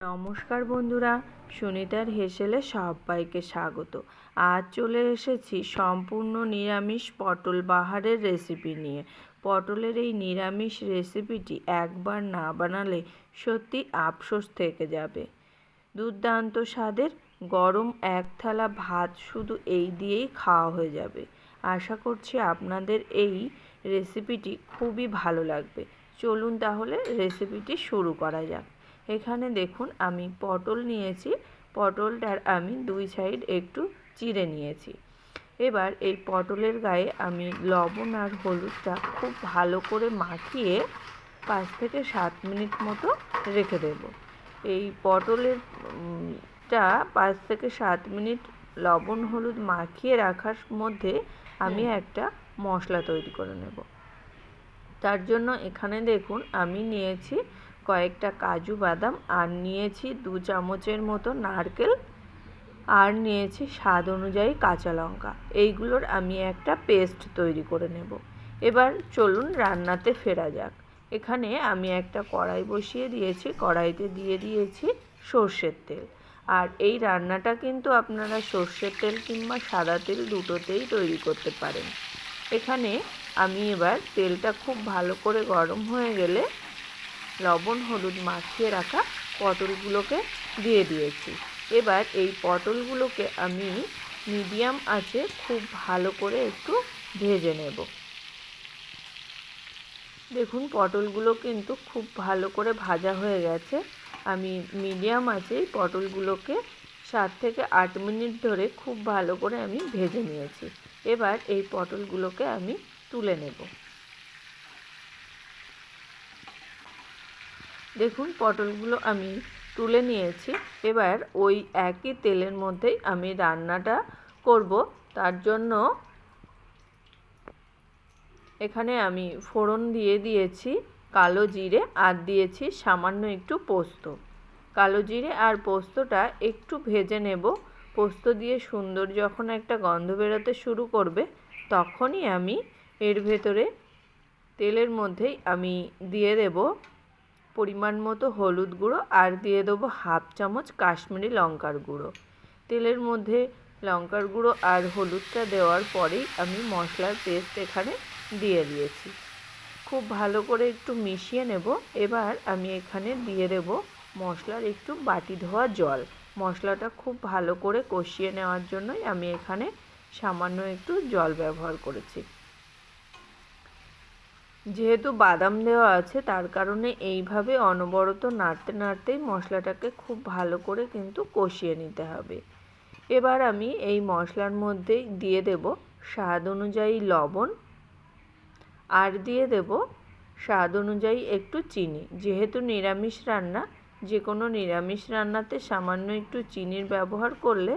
নমস্কার বন্ধুরা, সুনিতার হেসেলে সবাইকে স্বাগত। আজ চলে এসেছি সম্পূর্ণ নিরামিষ পটল বাহারের রেসিপি নিয়ে। পটলের এই নিরামিষ রেসিপিটি একবার না বানালে সত্যি আফসোস থেকে যাবে। দুর্দান্ত স্বাদের গরম এক থালা ভাত শুধু এই দিয়েই খাওয়া হয়ে যাবে। আশা করছি আপনাদের এই রেসিপিটি খুবই ভালো লাগবে। চলুন তাহলে রেসিপিটি শুরু করা যাক। এখানে দেখুন আমি পটল নিয়েছি, পটলটার আমি দুই সাইড একটু চিড়ে নিয়েছি। এবার এই পটলের গায়ে আমি লবণ আর হলুদটা খুব ভালো করে মাখিয়ে 5 থেকে 7 মিনিট মতো রেখে দেব। এই পটলের 5 থেকে 7 মিনিট লবণ হলুদ মাখিয়ে রাখার মধ্যে আমি একটা মশলা তৈরি করে নেব। তার জন্য এখানে দেখুন আমি নিয়েছি কয়েকটা কাজু বাদাম, আর নিয়েছি 2 চামচের মতো নারকেল, আর নিয়েছি স্বাদ অনুযায়ী কাঁচা লঙ্কা। এইগুলোর আমি একটা পেস্ট তৈরি করে নেব। এবার চলুন রান্নাতে ফেরা যাক। এখানে আমি একটা কড়াই বসিয়ে দিয়েছি, কড়াইতে দিয়ে দিয়েছি সর্ষের তেল। আর এই রান্নাটা কিন্তু আপনারা সর্ষের তেল কিংবা সাদা তেল দুটোতেই তৈরি করতে পারেন। এখানে আমি এবার তেলটা খুব ভালো করে গরম হয়ে গেলে লবণ হলুদ মাখিয়ে রাখা পটলগুলোকে দিয়ে দিয়েছি। এবার এই পটলগুলোকে আমি মিডিয়াম আঁচে খুব ভালো করে একটু ভেজে নেব। দেখুন পটলগুলো কিন্তু খুব ভালো করে ভাজা হয়ে গেছে। আমি মিডিয়াম আঁচেই পটলগুলোকে 7 থেকে 8 মিনিট ধরে খুব ভালো করে আমি ভেজে নিয়েছি। এবার এই পটলগুলোকে আমি তুলে নেব। দেখুন পটলগুলো আমি তুলে নিয়েছি। এবার ওই একই তেলের মধ্যেই আমি রান্নাটা করব। তার জন্য এখানে আমি ফোড়ন দিয়ে দিয়েছি কালো জিরে, আর দিয়েছি সামান্য একটু পোস্ত। কালো জিরে আর পোস্তটা একটু ভেজে নেব। পোস্ত দিয়ে সুন্দর যখন একটা গন্ধ বেরোতে শুরু করবে, তখনই আমি এর ভেতরে তেলের মধ্যেই আমি দিয়ে দেব পরিমাণ মতো হলুদ গুঁড়ো, আর দিয়ে দেবো 1/2 চামচ কাশ্মীরি লঙ্কার গুঁড়ো। তেলের মধ্যে লঙ্কার গুঁড়ো আর হলুদটা দেওয়ার পরেই আমি মশলার পেস্ট এখানে দিয়ে দিয়েছি। খুব ভালো করে একটু মিশিয়ে নেব। এবার আমি এখানে দিয়ে দেব মশলার একটু বাটি ধোয়া জল। মশলাটা খুব ভালো করে কষিয়ে নেওয়ার জন্যই আমি এখানে সামান্য একটু জল ব্যবহার করেছি। যেহেতু বাদাম দেওয়া আছে, তার কারণে এইভাবে অনবরত নাড়তে নাড়তেই মশলাটাকে খুব ভালো করে কিন্তু কষিয়ে নিতে হবে। এবার আমি এই মশলার মধ্যেই দিয়ে দেব স্বাদ অনুযায়ী লবণ, আর দিয়ে দেব স্বাদ অনুযায়ী একটু চিনি। যেহেতু নিরামিষ রান্না, যে কোনো নিরামিষ রান্নাতে সামান্য একটু চিনির ব্যবহার করলে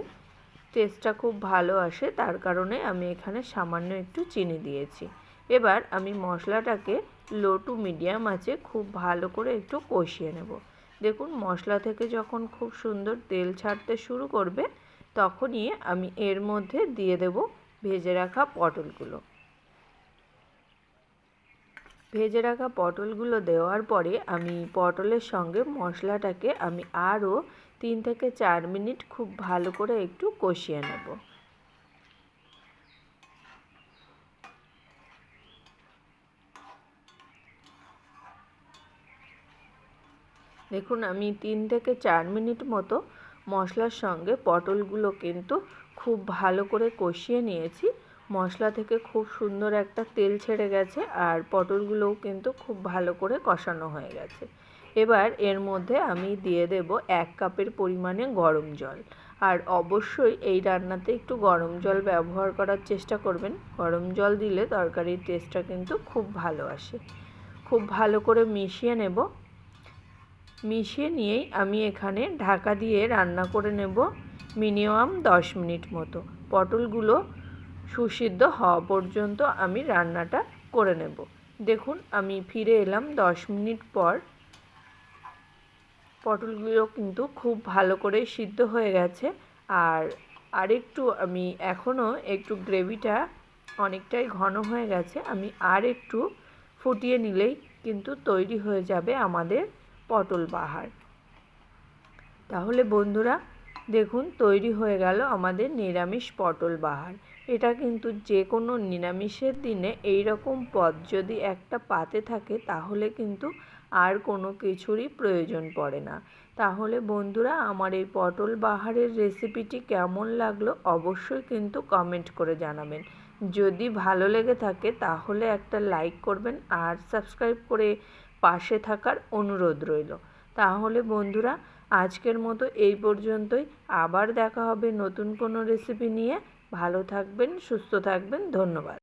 টেস্টটা খুব ভালো আসে, তার কারণে আমি এখানে সামান্য একটু চিনি দিয়েছি। এবার আমি মশলাটাকে লো টু মিডিয়াম আঁচে খুব ভালো করে একটু কষিয়ে নেব। দেখুন মশলা থেকে যখন খুব সুন্দর তেল ছাড়তে শুরু করবে, তখনই আমি এর মধ্যে দিয়ে দেব ভেজে রাখা পটলগুলো। ভেজে রাখা পটলগুলো দেওয়ার পরে আমি পটলের সঙ্গে মশলাটাকে আমি আরও 3 থেকে 4 মিনিট খুব ভালো করে একটু কষিয়ে নেব। দেখুন আমি 3 থেকে 4 মিনিট মতো মশলার সঙ্গে পটলগুলো কিন্তু খুব ভালো করে কষিয়ে নিয়েছি। মশলা থেকে খুব সুন্দর একটা তেল ছেড়ে গেছে, আর পটলগুলোও কিন্তু খুব ভালো করে কষানো হয়ে গেছে। এবার এর মধ্যে আমি দিয়ে দেব 1 কাপের পরিমাণে গরম জল। আর অবশ্যই এই রান্নাতে একটু গরম জল ব্যবহার করার চেষ্টা করবেন। গরম জল দিলে তরকারির টেস্টটা কিন্তু খুব ভালো আসে। খুব ভালো করে মিশিয়ে নেব। মিশিয়ে নিয়েই আমি এখানে ঢাকা দিয়ে রান্না করে নেব মিনিমাম 10 মিনিট মতো। পটলগুলো সুসিদ্ধ হওয়া পর্যন্ত আমি রান্নাটা করে নেব। দেখুন আমি ফিরে এলাম 10 মিনিট পর। পটলগুলো কিন্তু খুব ভালো করে সিদ্ধ হয়ে গেছে। আর আরেকটু আমি এখনও একটু গ্রেভিটা অনেকটাই ঘন হয়ে গেছে, আমি আর একটু ফুটিয়ে নিলেই কিন্তু তৈরি হয়ে যাবে আমাদের পটল বাহার। তাহলে বন্ধুরা দেখুন তৈরি হয়ে গেল আমাদের নিরামিষ পটল বাহার। এটা কিন্তু যে কোনো নিরামিষের দিনে এই রকম পদ যদি একটা পাতে থাকে তাহলে কিন্তু আর কোনো কিছুরই প্রয়োজন পড়ে না। তাহলে বন্ধুরা আমার এই পটল বাহারের রেসিপিটি কেমন লাগলো অবশ্যই কিন্তু কমেন্ট করে জানাবেন। যদি ভালো লেগে থাকে তাহলে একটা লাইক করবেন আর সাবস্ক্রাইব করে পাশে থাকার অনুরোধ রইল। তাহলে বন্ধুরা আজকের মতো এই পর্যন্তই। আবার দেখা হবে নতুন কোনো রেসিপি নিয়ে। ভালো থাকবেন, সুস্থ থাকবেন। ধন্যবাদ।